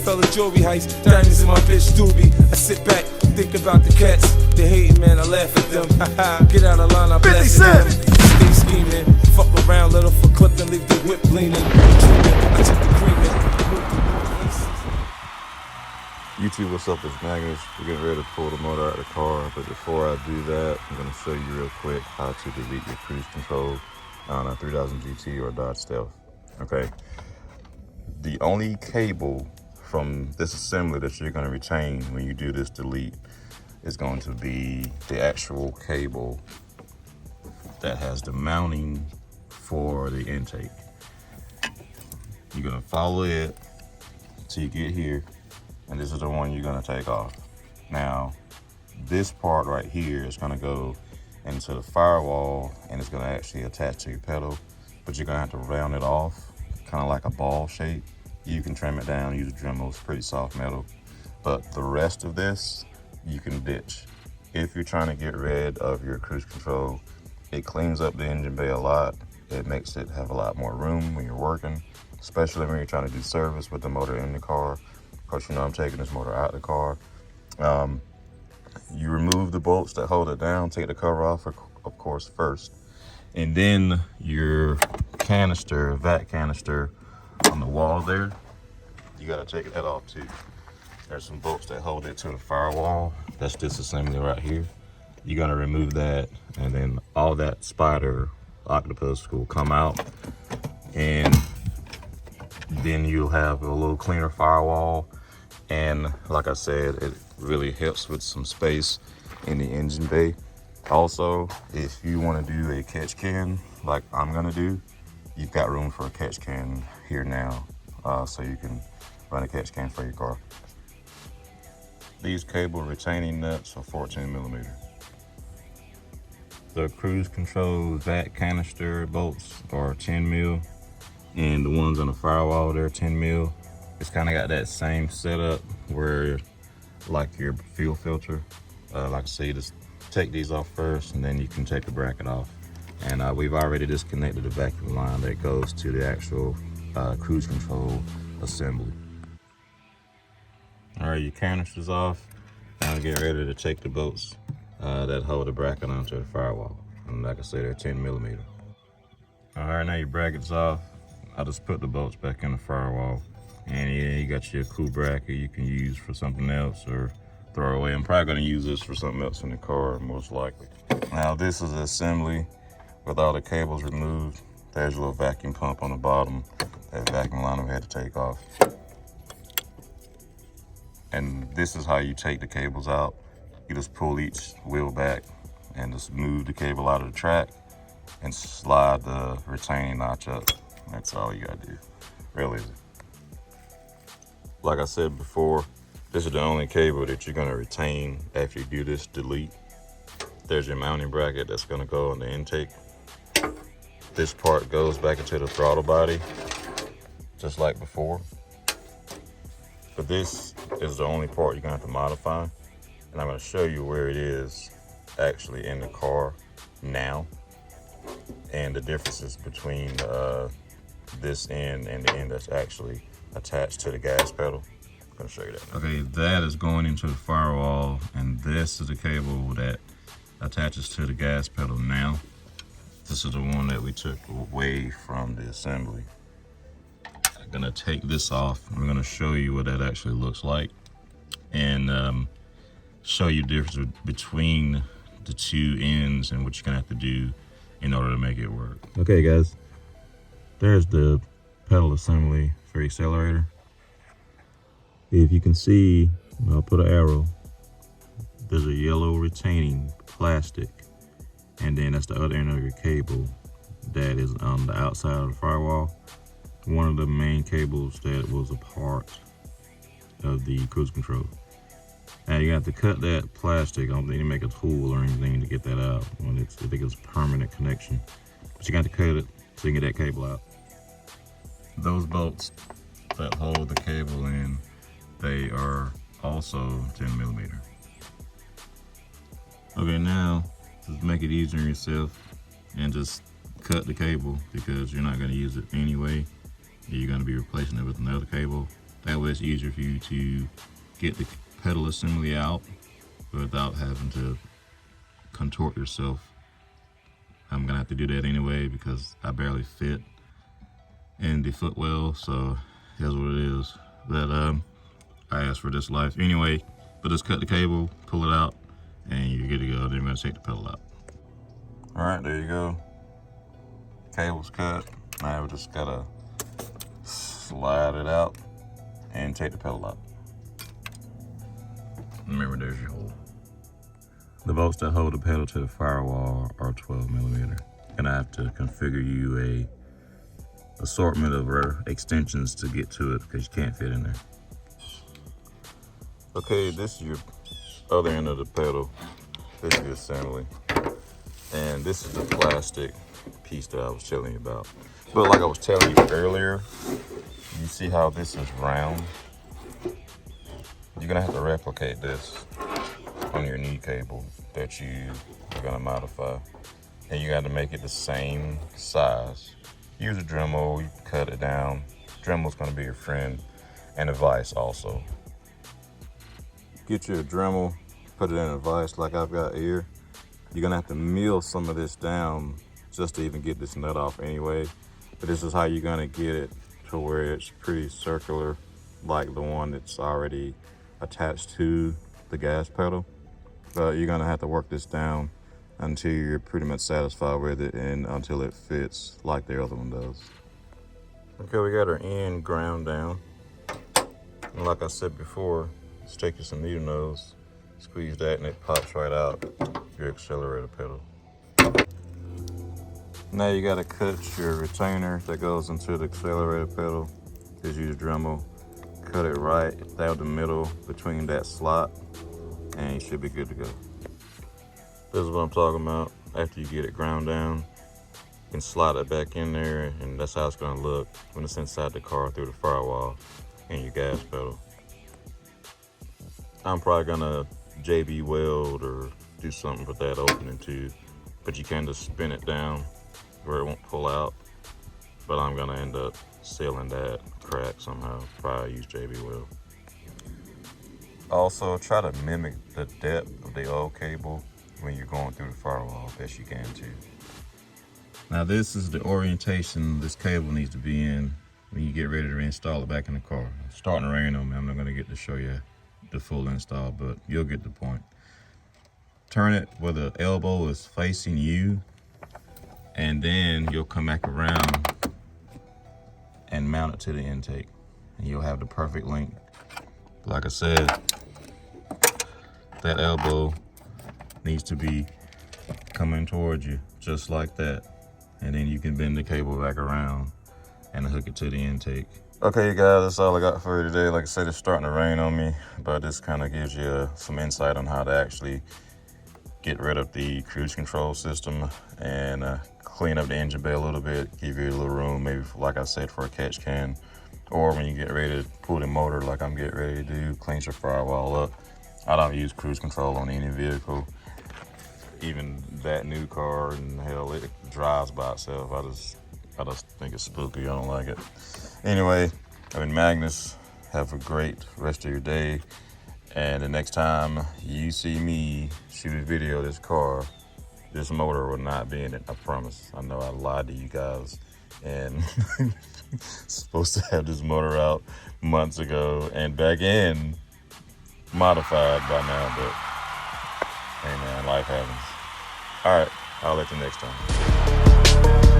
Rockefeller jewelry heist, diamonds in my bitch doobie. I sit back, think about the cats. They hating, man, I laugh at them. Get out of line, I blast at them. Stay scheming, fuck around, let off a clip and leave the whip leaning. I took the creaming. YouTube, what's up? It's Magnus. We're getting ready to pull the motor out of the car, but before I do that, I'm going to show you real quick how to delete your cruise control on a 3000 GT or Dodge Stealth. Okay, the only cable from this assembly that you're going to retain when you do this delete is going to be the actual cable that has the mounting for the intake. You're going to follow it till you get here, and this is the one you're going to take off. Now, this part right here is going to go into the firewall, and it's going to actually attach to your pedal, but you're going to have to round it off, kind of like a ball shape. You can trim it down, use a Dremel, it's pretty soft metal, but the rest of this you can ditch. If you're trying to get rid of your cruise control, it cleans up the engine bay a lot. It makes it have a lot more room when you're working, especially when you're trying to do service with the motor in the car. Of course, you know I'm taking this motor out of the car. You remove the bolts that hold it down, take the cover off, of course, first. And then your canister, vac canister on the wall there, you gotta take that off too. There's some bolts that hold it to the firewall. That's this assembly right here. You're gonna remove that, and then all that spider octopus will come out, and then you'll have a little cleaner firewall. And like I said, it really helps with some space in the engine bay. Also, if you want to do a catch can like I'm gonna do, you've got room for a catch can here now, so you can run a catch can for your car. These cable retaining nuts are 14 millimeter. The cruise control vac canister bolts are 10 mil, and the ones on the firewall, they're 10 mil. It's kind of got that same setup where, like your fuel filter, like I say, just take these off first, and then you can take the bracket off. And we've already disconnected the vacuum line that goes to the actual cruise control assembly. All right, your canister's off. Now get ready to take the bolts that hold the bracket onto the firewall. And like I said, they're 10 millimeter. All right, now your bracket's off. I just put the bolts back in the firewall. And yeah, you got your cool bracket you can use for something else or throw away. I'm probably gonna use this for something else in the car, most likely. Now this is the assembly with all the cables removed. There's a little vacuum pump on the bottom. That vacuum line we had to take off. And this is how you take the cables out. You just pull each wheel back and just move the cable out of the track and slide the retaining notch up. That's all you gotta do, real easy. Like I said before, this is the only cable that you're gonna retain after you do this delete. There's your mounting bracket that's gonna go on the intake. This part goes back into the throttle body, just like before. But this is the only part you're gonna have to modify. And I'm gonna show you where it is actually in the car now, and the differences between this end and the end that's actually attached to the gas pedal. I'm gonna show you that. Okay, that is going into the firewall, and this is the cable that attaches to the gas pedal now. This is the one that we took away from the assembly. I'm gonna take this off. I'm gonna show you what that actually looks like, and show you the difference between the two ends and what you're gonna have to do in order to make it work. Okay guys, there's the pedal assembly for Accelerator. If you can see, I'll put an arrow, there's a yellow retaining plastic, and then that's the other end of your cable that is on the outside of the firewall. One of the main cables that was a part of the cruise control. Now you have to cut that plastic. I don't think you make a tool or anything to get that out. When I think it's a permanent connection, but you got to cut it so you can get that cable out. Those bolts that hold the cable in, they are also 10 millimeter. Okay, now just make it easier on yourself and just cut the cable, because you're not going to use it anyway. You're going to be replacing it with another cable. That way it's easier for you to get the pedal assembly out without having to contort yourself. I'm gonna have to do that anyway because I barely fit in the footwell, so here's what it is. But I asked for this life anyway. But just cut the cable, pull it out, and you're good to go. Then we're gonna take the pedal out. All right, there you go. Cable's cut. Now we just gotta slide it out and take the pedal out. Remember, there's your hole. The bolts that hold the pedal to the firewall are 12mm. And I have to configure you a assortment of extensions to get to it because you can't fit in there. Okay, this is your other end of the pedal. This is the assembly. And this is the plastic piece that I was telling you about. But like I was telling you earlier, you see how this is round? You're gonna have to replicate this on your knee cable that you are gonna modify. And you gotta make it the same size. Use a Dremel, you cut it down. Dremel's gonna be your friend, and a vise also. Get your Dremel, put it in a vise like I've got here. You're gonna have to mill some of this down just to even get this nut off anyway. But this is how you're gonna get it to where it's pretty circular, like the one that's already attached to the gas pedal. But you're gonna have to work this down until you're pretty much satisfied with it and until it fits like the other one does. Okay, we got our end ground down. And like I said before, just take you some needle nose, squeeze that and it pops right out your accelerator pedal. Now you gotta cut your retainer that goes into the accelerator pedal. Just use a Dremel, cut it right down the middle between that slot, and you should be good to go. This is what I'm talking about. After you get it ground down, you can slide it back in there, and that's how it's gonna look when it's inside the car through the firewall and your gas pedal. I'm probably gonna JB weld or do something with that opening too, but you can just spin it down where it won't pull out. But I'm gonna end up sealing that crack somehow. Probably use JB weld. Also, try to mimic the depth of the old cable when you're going through the firewall best you can too. Now this is the orientation this cable needs to be in when you get ready to reinstall it back in the car. It's starting to rain on me. I'm not gonna get to show you the full install, but you'll get the point. Turn it where the elbow is facing you, and then you'll come back around and mount it to the intake, and you'll have the perfect length. Like I said, that elbow needs to be coming towards you just like that, and then you can bend the cable back around and hook it to the intake. Okay, you guys, that's all I got for you today. Like I said, it's starting to rain on me, but this kind of gives you some insight on how to actually get rid of the cruise control system and clean up the engine bay a little bit, give you a little room, maybe like I said, for a catch can, or when you get ready to pull the motor like I'm getting ready to do, cleans your firewall up. I don't use cruise control on any vehicle, even that new car, and hell, it drives by itself. I just think it's spooky. I don't like it. Anyway, I've been Magnus. Have a great rest of your day. And the next time you see me shoot a video of this car, this motor will not be in it, I promise. I know I lied to you guys and supposed to have this motor out months ago and back in modified by now, but hey man, life happens. All right, I'll let you next time.